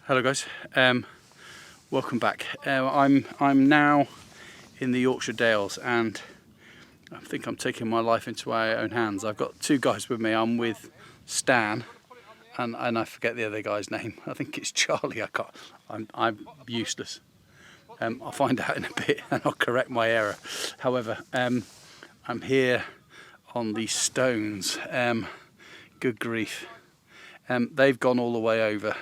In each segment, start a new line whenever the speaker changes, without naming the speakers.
Hello guys, welcome back. I'm now in the Yorkshire Dales and I think I'm taking my life into my own hands. I've got two guys with me. I'm with Stan and I forget the other guy's name. I think it's Charlie. I'm useless. I'll find out in a bit and I'll correct my error. However, I'm here on these stones. Good grief. They've gone all the way over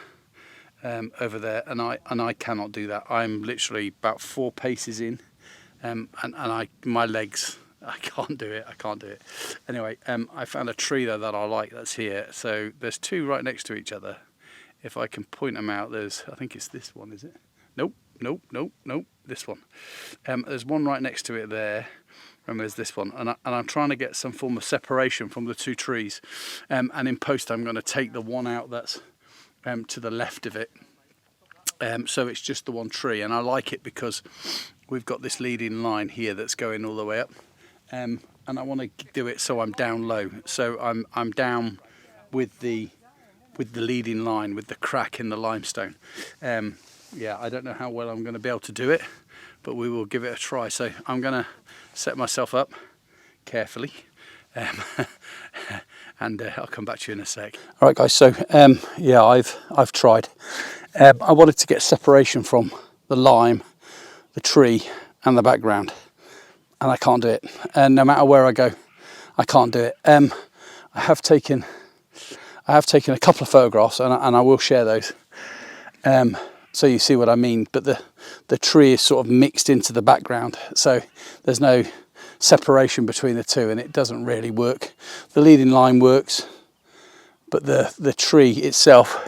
there, and I cannot do that. I'm literally about 4 paces in, and my legs, I can't do it. Anyway, I found a tree though that I like that's here. So there's two right next to each other. If I can point them out, I think it's this one, is it? Nope, this one. There's one right next to it there, and there's this one, and I'm trying to get some form of separation from the two trees, and in post I'm going to take the one out that's to the left of it, so it's just the one tree, and I like it because we've got this leading line here that's going all the way up, and I want to do it so I'm down low, so I'm down with the leading line, with the crack in the limestone. Yeah, I don't know how well I'm going to be able to do it, but we will give it a try. So I'm going to set myself up carefully. And I'll come back to you in a sec. All right, guys. So yeah, I've tried. I wanted to get separation from the lime, the tree, and the background, and I can't do it. And no matter where I go, I can't do it. I have taken a couple of photographs, and I will share those, so you see what I mean. But the tree is sort of mixed into the background, so there's no separation between the two, and it doesn't really work. The leading line works, but the tree itself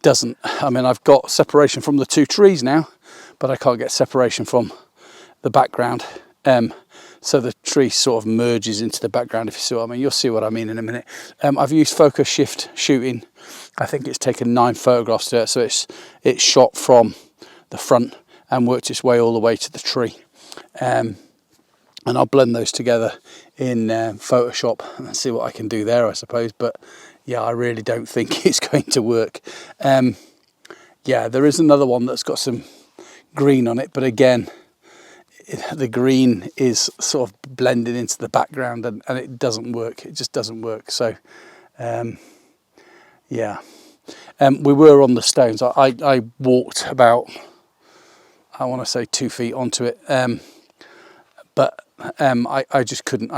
doesn't. I mean, I've got separation from the two trees now, but I can't get separation from the background, so the tree sort of merges into the background, if you see what I mean. You'll see what I mean in a minute. I've used focus shift shooting. I think it's taken 9 photographs to it, so it's shot from the front and worked its way all the way to the tree. And I'll blend those together in Photoshop and see what I can do there, I suppose. But yeah, I really don't think it's going to work. Yeah, there is another one that's got some green on it, but again, the green is sort of blended into the background, and it doesn't work. It just doesn't work. So yeah, we were on the stones. I walked about, I want to say 2 feet onto it, but I just couldn't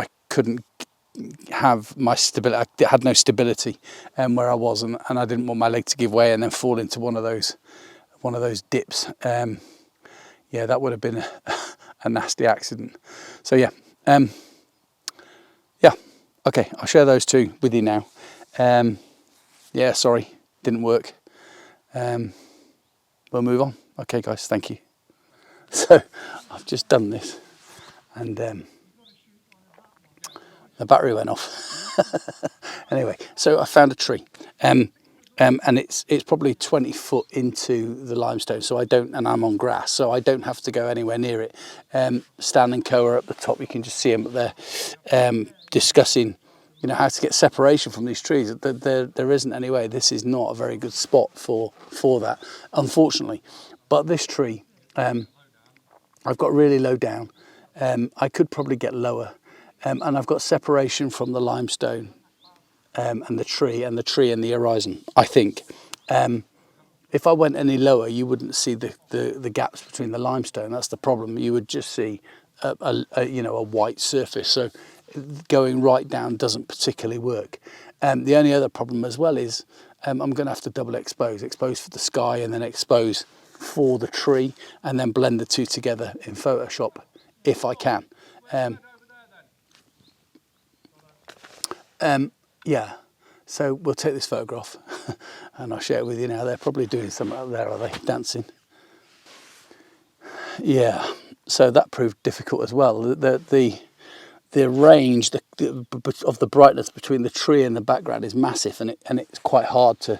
have my stability. I had no stability where I was, and I didn't want my leg to give way and then fall into one of those dips. Yeah, that would have been a nasty accident. So yeah, yeah, okay, I'll share those two with you now. Yeah, sorry, didn't work. We'll move on. Okay, guys, thank you. So I've just done this, and the battery went off. Anyway, so I found a tree, and it's probably 20 foot into the limestone, so and I'm on grass, so I don't have to go anywhere near it. Stan and Co are up the top. You can just see them up there, discussing, how to get separation from these trees. There isn't any way. This is not a very good spot for that, unfortunately. But this tree, I've got really low down. I could probably get lower, and I've got separation from the limestone, and the tree and the horizon, I think. If I went any lower, you wouldn't see the gaps between the limestone. That's the problem. You would just see a white surface. So going right down doesn't particularly work. The only other problem as well is I'm going to have to double expose for the sky and then expose for the tree, and then blend the two together in Photoshop if I can. Yeah, so we'll take this photograph and I'll share it with you now. They're probably doing something up there, are they? Dancing. Yeah, so that proved difficult as well. The range of the brightness between the tree and the background is massive, and it's quite hard to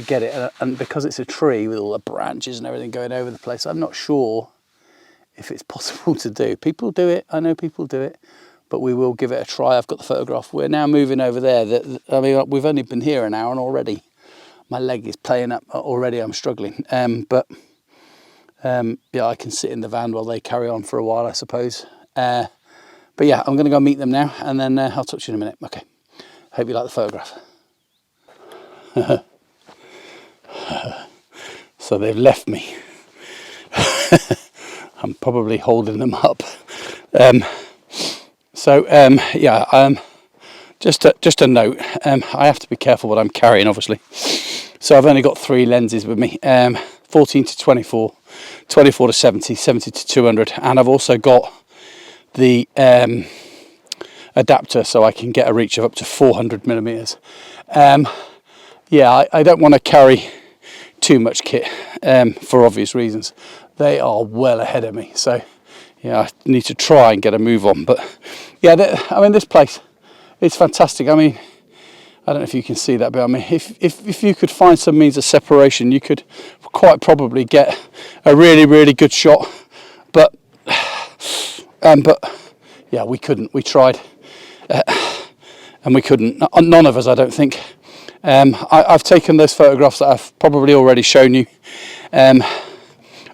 get it. And because it's a tree with all the branches and everything going over the place, I'm not sure if it's possible to do. People do it. I know people do it. But we will give it a try. I've got the photograph. We're now moving over there. I mean, we've only been here an hour, and already my leg is playing up already. I'm struggling, but yeah, I can sit in the van while they carry on for a while, I suppose. But yeah, I'm going to go meet them now, and then I'll talk to you in a minute. Okay, hope you like the photograph. So they've left me. I'm probably holding them up. Yeah, just a note. I have to be careful what I'm carrying, obviously. So I've only got 3 lenses with me: 14 to 24, 24 to 70, 70 to 200, and I've also got the adapter, so I can get a reach of up to 400 millimeters. Yeah, I don't want to carry too much kit for obvious reasons. They are well ahead of me, so yeah, I need to try and get a move on. But yeah, I mean, this place is fantastic. I mean, I don't know if you can see that behind me. If you could find some means of separation, you could quite probably get a really good shot. But yeah, we couldn't. We tried, and we couldn't. None of us, I don't think. I've taken those photographs that I've probably already shown you, and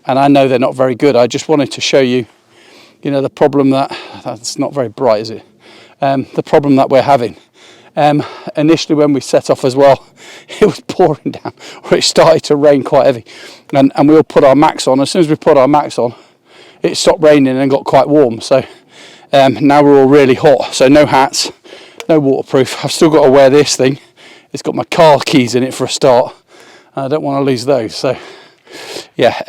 I know they're not very good. I just wanted to show you, you know, the problem that's not very bright, is it? The problem that we're having. Initially, when we set off as well, it was pouring down, or it started to rain quite heavy, and we all put our Macs on. As soon as we put our Macs on, it stopped raining and got quite warm. So now we're all really hot. So no hats, no waterproof. I've still got to wear this thing. It's got my car keys in it for a start, and I don't want to lose those. So yeah,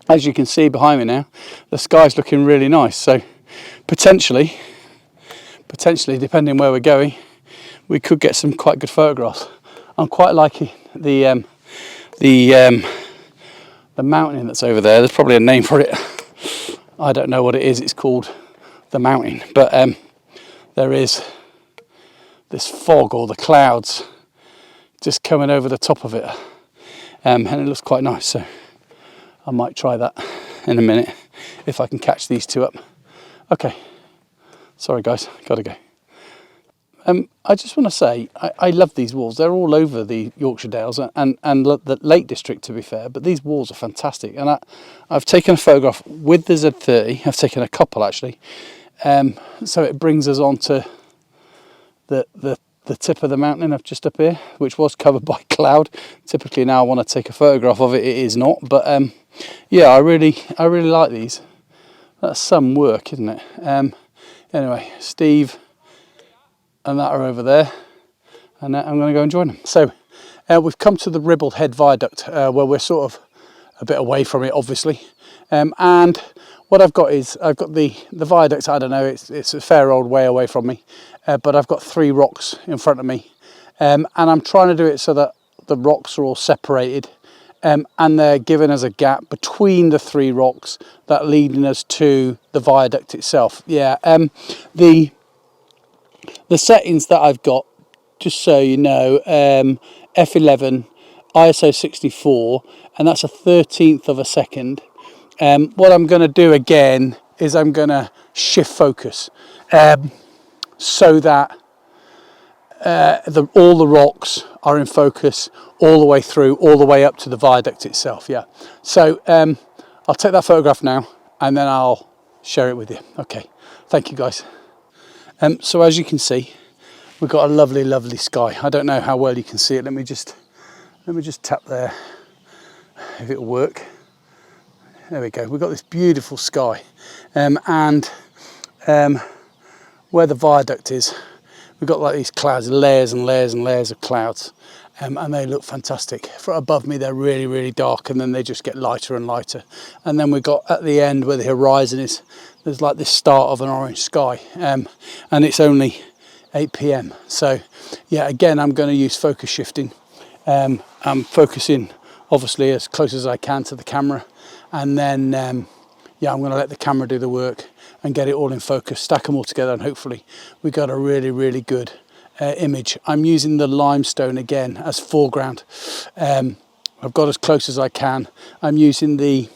as you can see behind me now, the sky's looking really nice. So potentially, depending where we're going, we could get some quite good photographs. I'm quite liking the mountain that's over there. There's probably a name for it. I don't know what it is. It's called the mountain, but there is this fog, or the clouds, just coming over the top of it, and it looks quite nice. So I might try that in a minute if I can catch these two up. Okay, sorry guys, gotta go. I just want to say I love these walls. They're all over the Yorkshire Dales and the Lake District, to be fair, but these walls are fantastic. And I've taken a photograph with the Z30. I've taken a couple actually, so it brings us on to the tip of the mountain up just up here, which was covered by cloud. Typically now I want to take a photograph of it, it is not, but yeah, I really like these. That's some work, isn't it? Anyway, Steve and that are over there, and I'm going to go and join them. So we've come to the Ribblehead Viaduct, where we're sort of a bit away from it, obviously, and what I've got is the viaduct. I don't know, it's a fair old way away from me, but I've got 3 rocks in front of me, and I'm trying to do it so that the rocks are all separated, and they're giving us a gap between the 3 rocks that leading us to the viaduct itself. Yeah, the settings that I've got, just so you know, f11, ISO 64, and that's a 13th of a second. What I'm going to do again is I'm going to shift focus, so that all the rocks are in focus all the way through, all the way up to the viaduct itself. Yeah, so I'll take that photograph now, and then I'll share it with you. Okay, thank you guys. So as you can see, we've got a lovely sky. I don't know how well you can see it. Let me just tap there, if it'll work. There we go. We've got this beautiful sky, and where the viaduct is, we've got like these clouds, layers and layers and layers of clouds, and they look fantastic. For above me, they're really dark, and then they just get lighter and lighter. And then we've got at the end where the horizon is, there's like this start of an orange sky, and it's only 8 p.m. So yeah, again, I'm going to use focus shifting. I'm focusing obviously as close as I can to the camera, and then yeah, I'm going to let the camera do the work and get it all in focus, stack them all together, and hopefully we got a really good image. I'm using the limestone again as foreground. I've got as close as I can. I'm using the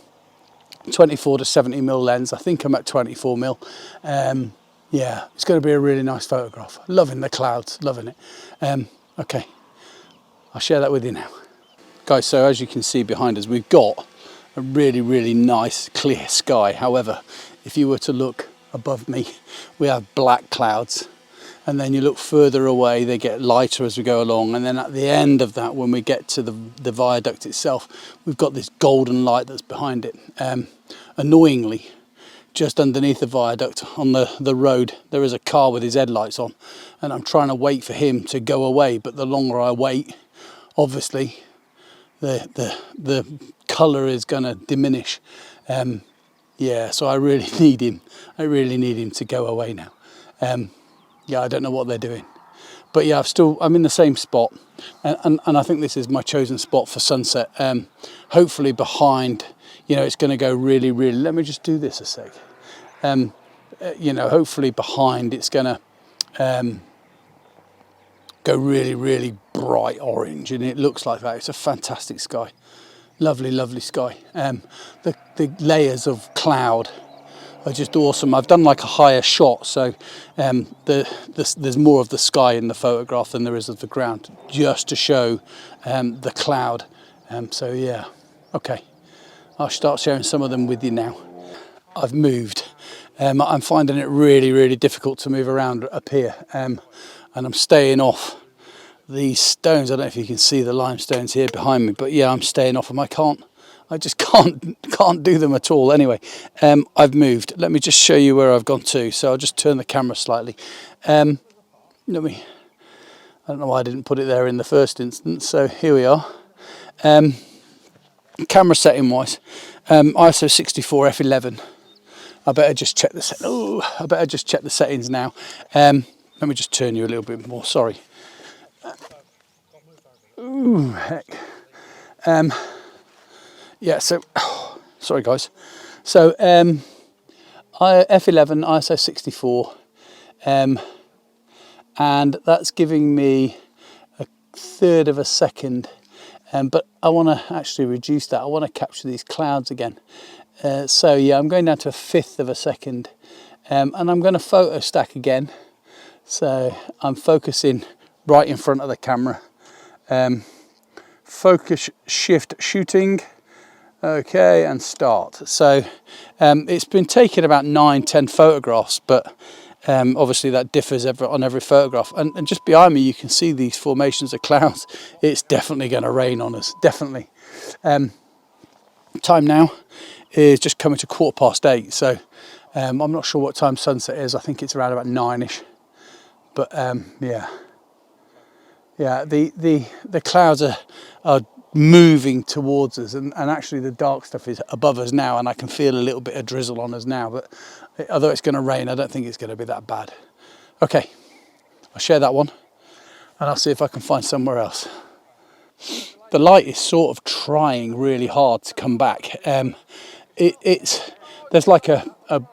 24 to 70 mil lens. I think I'm at 24 mil. Yeah, it's going to be a really nice photograph. Loving the clouds, loving it. Okay, I'll share that with you now. Guys, so as you can see behind us, we've got a really, really nice clear sky. However, if you were to look above me, we have black clouds. And then you look further away, they get lighter as we go along. And then at the end of that, when we get to the viaduct itself, we've got this golden light that's behind it. Annoyingly, just underneath the viaduct on the road, there is a car with his headlights on. And I'm trying to wait for him to go away. But the longer I wait, obviously, the colour is going to diminish. Yeah, so I really need him. I really need him to go away now. Yeah, I don't know what they're doing. But yeah, I'm in the same spot. And I think this is my chosen spot for sunset. Hopefully behind, you know, it's going to go really, really... Let me just do this a sec. You know, hopefully behind it's going to go really, really bright orange. And it looks like that. It's a fantastic sky. Lovely, lovely sky. The layers of cloud are just awesome. I've done like a higher shot, so there's more of the sky in the photograph than there is of the ground, just to show the cloud. So yeah, okay. I'll start sharing some of them with you now. I've moved. I'm finding it really, really difficult to move around up here, and I'm staying off these stones. I don't know if you can see the limestones here behind me, but yeah, I'm staying off them. I just can't do them at all. Anyway, I've moved. Let me just show you where I've gone to. So I'll just turn the camera slightly. I don't know why I didn't put it there in the first instance. So here we are. Camera setting wise, ISO 64 f11. I better just check the settings now. Let me just turn you a little bit more. Sorry. Ooh, heck. Yeah, so, sorry guys. So, F11, ISO 64, and that's giving me a third of a second, but I want to actually reduce that. I want to capture these clouds again. So yeah, I'm going down to a fifth of a second, and I'm going to photo stack again. So I'm focusing right in front of the camera. Focus shift shooting. Okay, and start. So it's been taking about 9-10 photographs, but obviously that differs on every photograph. And just behind me, you can see these formations of clouds. It's definitely going to rain on us, definitely. Time now is just coming to 8:15. So I'm not sure what time sunset is. I think it's around about 9ish. But yeah, the clouds are moving towards us, and actually the dark stuff is above us now, and I can feel a little bit of drizzle on us now, but although it's going to rain, I don't think it's going to be that bad. Okay, I'll share that one and I'll see if I can find somewhere else. The light is sort of trying really hard to come back. There's like a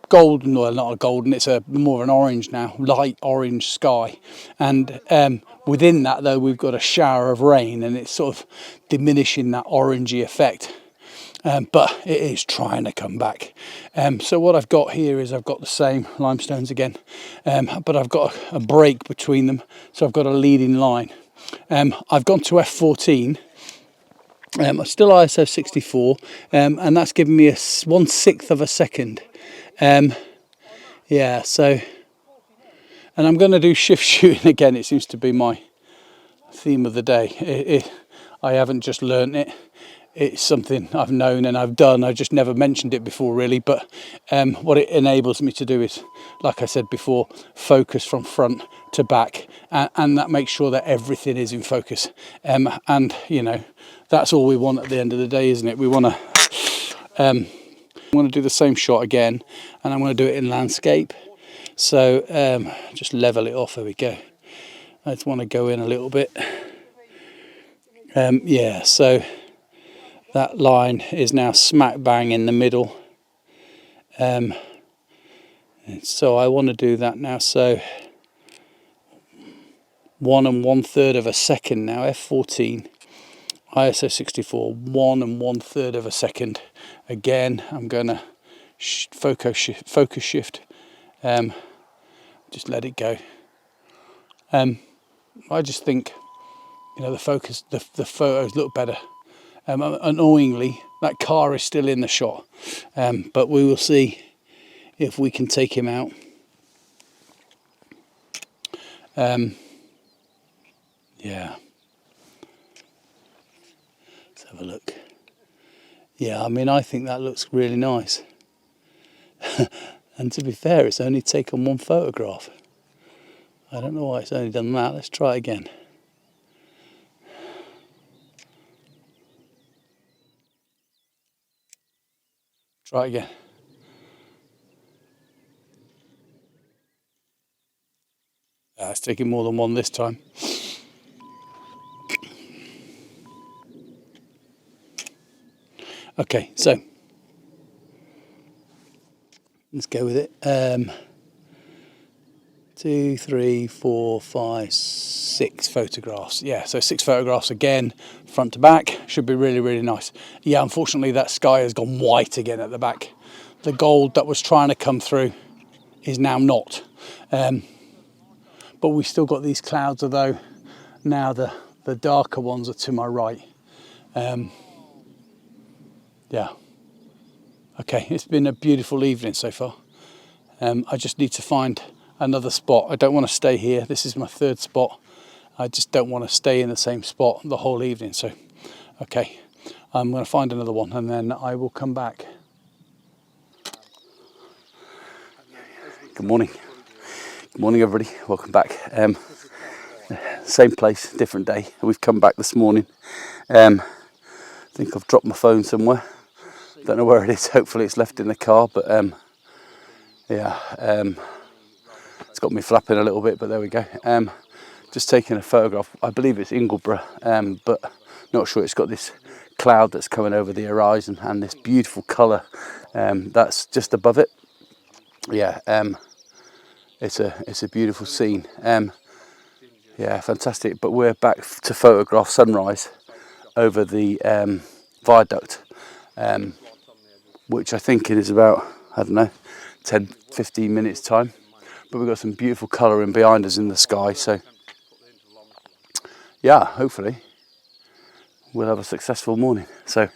golden, well, not a golden, it's a more of an orange now, light orange sky, and within that though we've got a shower of rain, and it's sort of diminishing that orangey effect, but it is trying to come back. So what I've got here is I've got the same limestones again, but I've got a break between them, so I've got a leading line. I've gone to f14. Still ISO 64, and that's given me a 1/6 of a second. Yeah, so, and I'm going to do shift shooting again. It seems to be my theme of the day. I haven't just learnt it. It's something I've known and I've done. I've just never mentioned it before really, but what it enables me to do is, like I said before, focus from front to back, and that makes sure that everything is in focus. And you know, that's all we want at the end of the day, isn't it? We want to I'm going to do the same shot again, and I'm going to do it in landscape. So just level it off. There we go. I just want to go in a little bit. Yeah, so that line is now smack bang in the middle. So I want to do that now. So 1 1/3 of a second now, f14, ISO 64, 1 1/3 of a second. Again, I'm going to focus shift, just let it go. I just think you know, the focus, the photos look better. Annoyingly, that car is still in the shot, but we will see if we can take him out. Yeah, let's have a look. Yeah, I mean, I think that looks really nice. And to be fair, it's only taken one photograph. I don't know why it's only done that. Let's try it again. Try it again. It's taking more than one this time. Okay, so let's go with it. 2, 3, 4, 5, 6 photographs. Yeah, so 6 photographs again, front to back. Should be really, really nice. Yeah, unfortunately that sky has gone white again at the back. The gold that was trying to come through is now not. But we still got these clouds, although now the darker ones are to my right. Yeah. Okay, it's been a beautiful evening so far. I just need to find another spot. I don't want to stay here. This is my 3rd spot. I just don't want to stay in the same spot the whole evening. So, okay, I'm going to find another one and then I will come back. Good morning. Good morning, everybody. Welcome back. Same place, different day. We've come back this morning. I think I've dropped my phone somewhere. Don't know where it is. Hopefully it's left in the car, but yeah, it's got me flapping a little bit, but there we go. Just taking a photograph. I believe it's Ingleborough, but not sure. It's got this cloud that's coming over the horizon and this beautiful colour that's just above it. Yeah, it's a beautiful scene. Yeah, fantastic. But we're back to photograph sunrise over the viaduct, which I think it is about, I don't know, 10, 15 minutes time. But we've got some beautiful colouring behind us in the sky. So yeah, hopefully we'll have a successful morning. So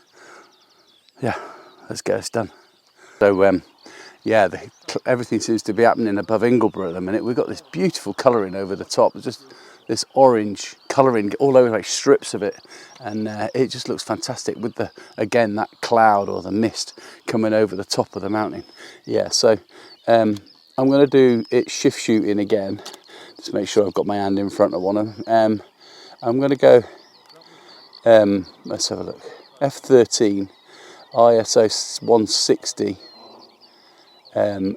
yeah, let's get this done. So yeah, everything seems to be happening above Ingleborough at the minute. We've got this beautiful colouring over the top. It's just this orange colouring all over, like strips of it, and it just looks fantastic with the, again, that cloud or the mist coming over the top of the mountain. Yeah, so I'm going to do it shift shooting again, just make sure I've got my hand in front of one of them. I'm going to go, let's have a look, f13, ISO 160, and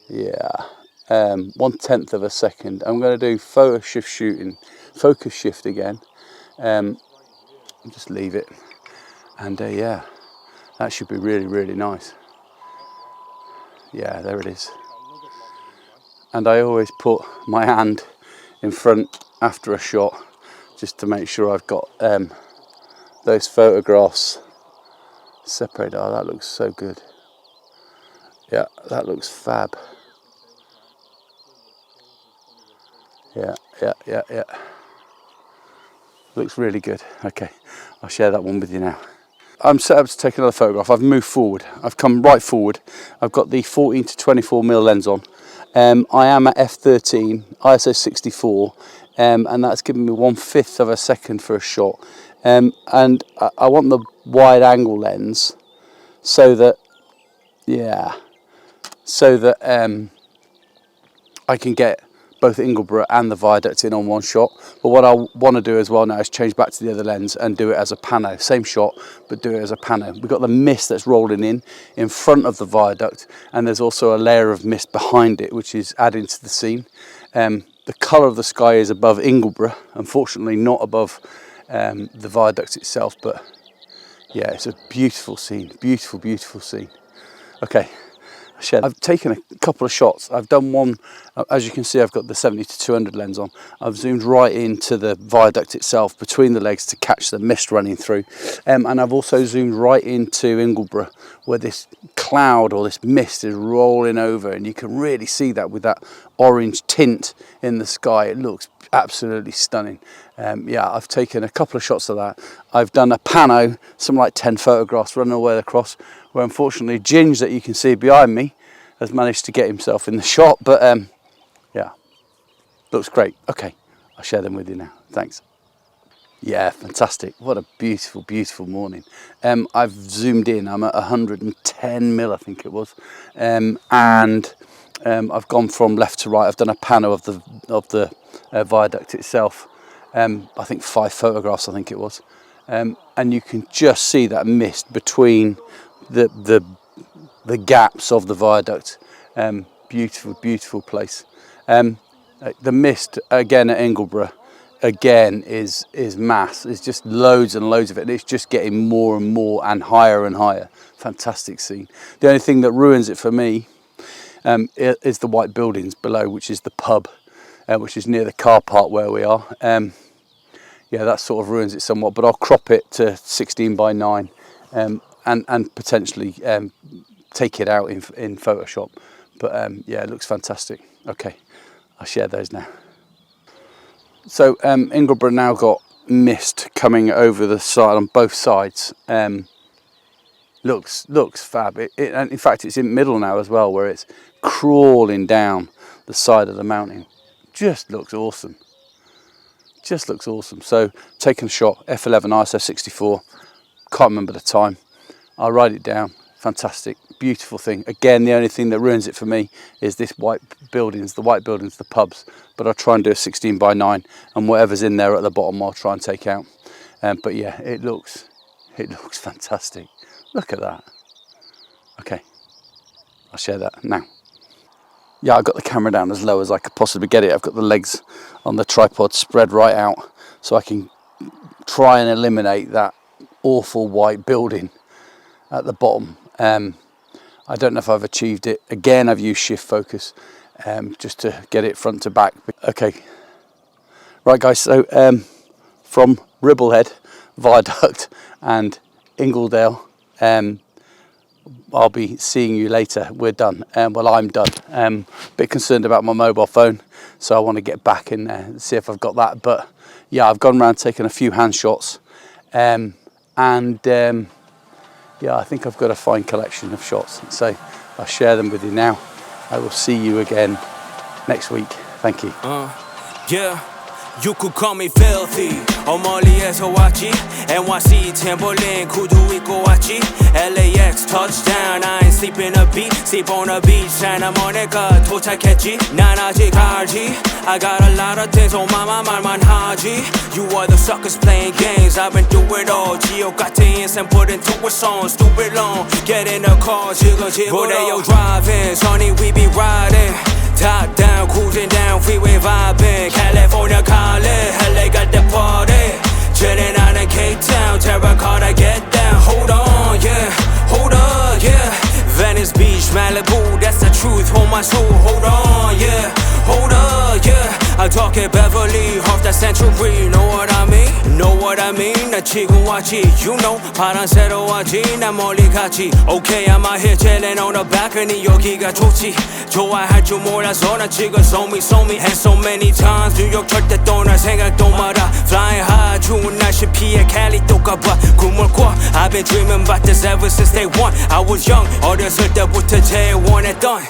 yeah, 1/10 of a second. I'm going to do focus shift again. Just leave it, and yeah, that should be really, really nice. Yeah, there it is. And I always put my hand in front after a shot, just to make sure I've got those photographs separated. Oh, that looks so good. Yeah, that looks fab. Yeah. Looks really good. Okay, I'll share that one with you now. I'm set up to take another photograph. I've moved forward. I've come right forward. I've got the 14 to 24mm lens on. I am at f13, ISO 64, and that's giving me 1/5 of a second for a shot. And I want the wide angle lens so that, yeah, so that I can get both Ingleborough and the viaduct in on one shot. But what I want to do as well now is change back to the other lens and do it as a pano. Same shot, but do it as a pano. We've got the mist that's rolling in front of the viaduct, and there's also a layer of mist behind it, which is adding to the scene. The colour of the sky is above Ingleborough, unfortunately not above the viaduct itself, but yeah, it's a beautiful scene, beautiful, beautiful scene. Okay. I've taken a couple of shots. I've done one, as you can see, I've got the 70 to 200 lens on. I've zoomed right into the viaduct itself between the legs to catch the mist running through. And I've also zoomed right into Ingleborough, where this cloud or this mist is rolling over, and you can really see that with that orange tint in the sky. It looks absolutely stunning. Yeah, I've taken a couple of shots of that. I've done a pano, something like 10 photographs running all the way across, where unfortunately Ginge, that you can see behind me, has managed to get himself in the shot, but yeah, looks great. Okay, I'll share them with you now. Thanks. Yeah, fantastic. What a beautiful, beautiful morning. I've zoomed in. I'm at 110 mil, I think it was. And I've gone from left to right. I've done a pano of the viaduct itself. I think 5 photographs, I think it was. And you can just see that mist between the gaps of the viaduct. Beautiful, beautiful place. The mist, again at Ingleborough, again is mass. There's just loads and loads of it, and it's just getting more and more and higher. Fantastic scene. The only thing that ruins it for me is the white buildings below, which is the pub, which is near the car park where we are. Yeah, that sort of ruins it somewhat, but I'll crop it to 16 by 9 and potentially take it out in Photoshop. But yeah, it looks fantastic. Okay, I'll share those now. So Ingleborough now got mist coming over the side on both sides. Looks fab. And in fact, it's in the middle now as well, where it's crawling down the side of the mountain. Just looks awesome. Just looks awesome. So taking a shot, F11 ISO 64. Can't remember the time. I'll write it down. Fantastic, beautiful thing. Again, the only thing that ruins it for me is this white buildings, the pubs. But I'll try and do a 16 by 9, and whatever's in there at the bottom, I'll try and take out. But yeah, it looks fantastic. Look at that. Okay, I'll share that now. Yeah, I've got the camera down as low as I could possibly get it. I've got the legs on the tripod spread right out, so I can try and eliminate that awful white building at the bottom. I don't know if I've achieved it. Again, I've used shift focus just to get it front to back. Okay, right guys, so from Ribblehead Viaduct and Ingledale, I'll be seeing you later. We're done. Well, I'm done. Bit concerned about my mobile phone, so I want to get back in there and see if I've got that. But yeah, I've gone around taking a few hand shots, yeah, I think I've got a fine collection of shots, so I'll share them with you now. I will see you again next week. Thank you.
Yeah, you could call me filthy. 멀리에서 왔지. NYC Timberland 구두 입고 왔지. LAX touchdown. I ain't sleeping a beat. Sleep on a beach. 하나 모네가 도착했지. 난 아직 알지. I got a lot of things on my mind. 말만 하지. You are the suckers playing games. I've been through it all. 지옥 같은 인생 put into a song. Stupid long. Get in the car. 지금 rodeo driving. Sonny, we be riding. Top down, cruising down, freeway vibing. California calling, LA got the party. Chilling out in K-Town, terracotta get down. Hold on, yeah, hold up, yeah. Venice Beach, Malibu, that's the truth. Hold my soul, hold on, yeah, hold up, yeah. I'm talking Beverly, off the Century. Know what I mean? Know what I mean? 나 지금 왔지, you know. 파란새로 왔지, 난 멀리 갔지. Okay, I'm out here chilling on the balcony. 여기가 좋지. 좋아할 줄 몰라서 난 지금 so me And so many times 뉴욕 절대 떠날 생각도 마라. Flying high 추운 날씨 피해 캘리 또 가봐. 꿈을 꿔 I've been dreaming about this ever since day one. I was young 어렸을 때부터 제일 원했던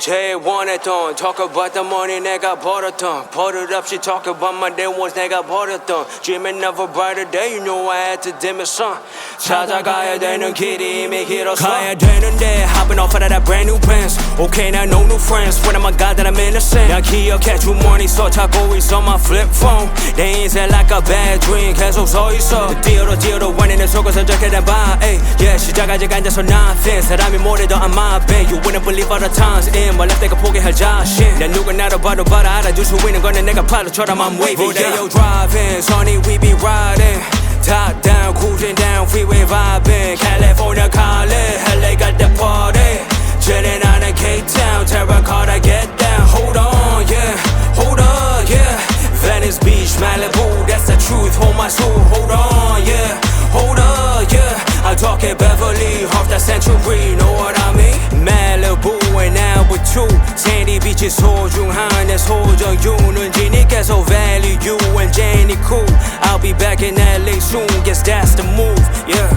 Talk about the money 내가 벌었던 버릇 없이 talk about my day ones 내가 버렸던 Dreaming of a brighter day you know I had to dim it sun. 찾아가야 되는 길이 이미 길었어. 가야 되는데 hopping off of that brand new Benz. Okay now no new friends. When I'm a god that I'm innocent. 난 기억해 주머니 쏟아고 있어 my flip phone. 내 인생 like a bad dream 계속 서 있어. 뛰어로 원인을 속아서 적게된 바. Yeah 시작 아직 앉아서 nothing. 사람이 뭐래도 I'm my bad. You wouldn't believe all the times in my life 내가 포기할 자신. 난 누구나도 봐도 알아줄 수 있는 거는 내가 팔로처럼 I'm wavy. Rodeo driving, Sonny we be riding. Top down, cruising down, freeway vibing. California calling, LA got the party. Chilling out in K-Town, terracotta get down. Hold on, yeah, hold up, yeah. Venice Beach, Malibu, that's the truth. Hold my soul, hold on, yeah, hold up, yeah. I'm talking Beverly, off the Century, know what I mean? Malibu and now with two. Sandy Beach 빛이 소중한 내 소정 유는진이 계속 value you and Jenny cool. I'll be back in LA soon, guess that's the move. Yeah.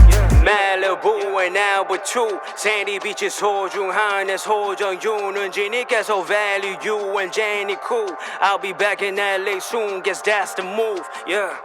Malibu and Albert too. Sandy 빛이 소중한 내 소정 유는진이 계속 value you and Jenny cool. I'll be back in LA soon, guess that's the move. Yeah.